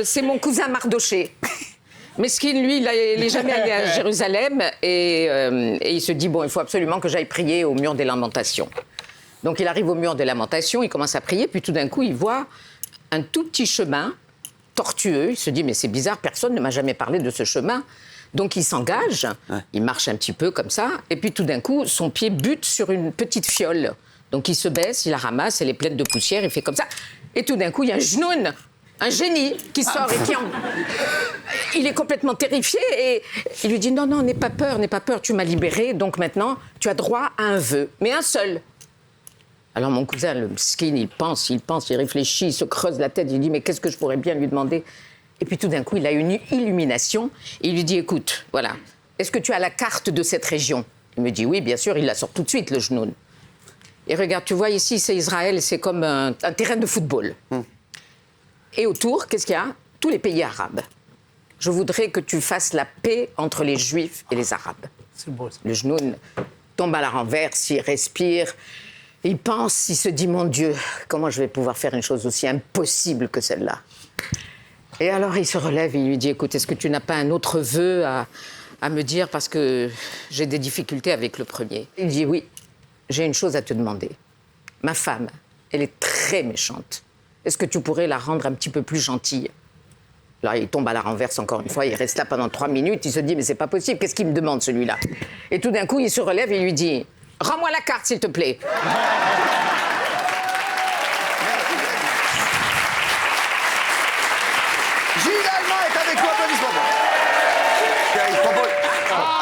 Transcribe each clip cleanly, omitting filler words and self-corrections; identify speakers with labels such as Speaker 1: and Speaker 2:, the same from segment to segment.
Speaker 1: C'est mon cousin Mardoché. Mesquine, lui, il n'est jamais allé à Jérusalem et il se dit, bon, il faut absolument que j'aille prier au mur des Lamentations. Donc il arrive au mur des Lamentations, il commence à prier, puis tout d'un coup, il voit un tout petit chemin tortueux. Il se dit, mais c'est bizarre, personne ne m'a jamais parlé de ce chemin. Donc il s'engage, il marche un petit peu comme ça, et puis tout d'un coup, son pied bute sur une petite fiole. Donc il se baisse, il la ramasse, elle est pleine de poussière, il fait comme ça. Et tout d'un coup, il y a un genoun, un génie qui sort et qui il est complètement terrifié et il lui dit non, n'aie pas peur, tu m'as libéré, donc maintenant tu as droit à un vœu, mais un seul. Alors mon cousin, le skin, il pense, il réfléchit, il se creuse la tête, il dit mais qu'est-ce que je pourrais bien lui demander? Et puis tout d'un coup, il a une illumination et il lui dit écoute, voilà, est-ce que tu as la carte de cette région? Il me dit oui, bien sûr, il la sort tout de suite, le genoun. Et regarde, tu vois ici, c'est Israël, c'est comme un terrain de football. Et autour, qu'est-ce qu'il y a? Tous les pays arabes. Je voudrais que tu fasses la paix entre les Juifs et les Arabes.
Speaker 2: C'est beau, ça.
Speaker 1: Le genoun tombe à la renverse, il respire, il pense, il se dit, mon Dieu, comment je vais pouvoir faire une chose aussi impossible que celle-là? Et alors il se relève et il lui dit, écoute, est-ce que tu n'as pas un autre vœu à me dire parce que j'ai des difficultés avec le premier? Il dit, oui, j'ai une chose à te demander. Ma femme, elle est très méchante. Est-ce que tu pourrais la rendre un petit peu plus gentille? Là, il tombe à la renverse encore une fois, il reste là pendant 3 minutes, il se dit, mais c'est pas possible, qu'est-ce qu'il me demande celui-là? Et tout d'un coup, il se relève et lui dit, rends-moi la carte, s'il te plaît.
Speaker 3: Gilles Allemand est avec nous, applaudissements.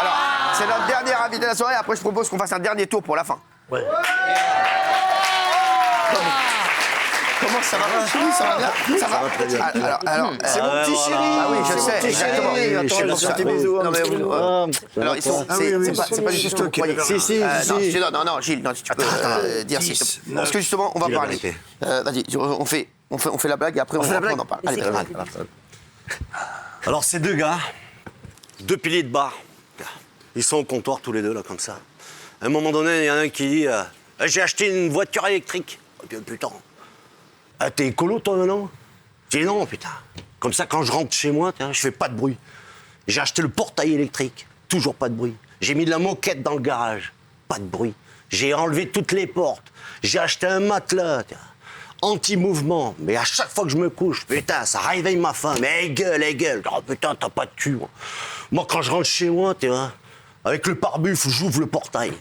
Speaker 3: Alors, c'est notre dernière invité de la soirée, après je propose qu'on fasse un dernier tour pour la fin.
Speaker 2: Ouais.
Speaker 3: Comment ça va, mon chéri? Ça va bien? Ça va très bien. Alors, c'est mon petit chéri. Ah oui, je sais, exactement.
Speaker 2: Attends,
Speaker 3: Je sais.
Speaker 2: des bisous.
Speaker 3: Non, mais alors, ils sont. C'est pas juste que. Non, Gilles, non, tu peux dire si. Parce que justement, on va parler. Vas-y, on fait la blague et après on en parle. Allez, vas-y.
Speaker 4: Alors, ces deux gars, 2 piliers de bar, ils sont au comptoir tous les deux, là, comme ça. À un moment donné, il y en a un qui dit j'ai acheté une voiture électrique. Oh, putain. Ah, t'es écolo, toi, maintenant? Je dis non, putain. Comme ça, quand je rentre chez moi, je fais pas de bruit. J'ai acheté le portail électrique, toujours pas de bruit. J'ai mis de la moquette dans le garage, pas de bruit. J'ai enlevé toutes les portes. J'ai acheté un matelas, anti-mouvement. Mais à chaque fois que je me couche, putain, ça réveille ma femme. Elle gueule. Oh putain, t'as pas de cul. Moi, quand je rentre chez moi, avec le pare-buff, j'ouvre le portail.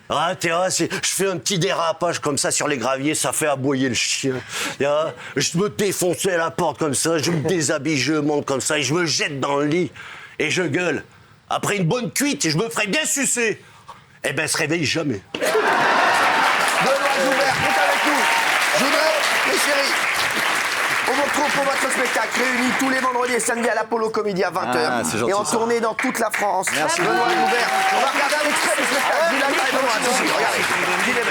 Speaker 4: Ah, je fais un petit dérapage comme ça sur les graviers, ça fait aboyer le chien. Je me défonce à la porte comme ça, je me déshabille, je monte comme ça et je me jette dans le lit et je gueule. Après une bonne cuite, je me ferai bien sucer. Eh ben, elle se réveille jamais.
Speaker 3: Benoît Joubert est avec nous. Je voudrais, mes chéris, on vous retrouve pour votre spectacle réuni tous les vendredis et samedis à l'Apollo Comédie à 20h. Et en tournée dans toute la France.
Speaker 4: Merci.
Speaker 3: Benoît Joubert. On va regarder un extrait du spectacle. Regardez, Gilles Aymon.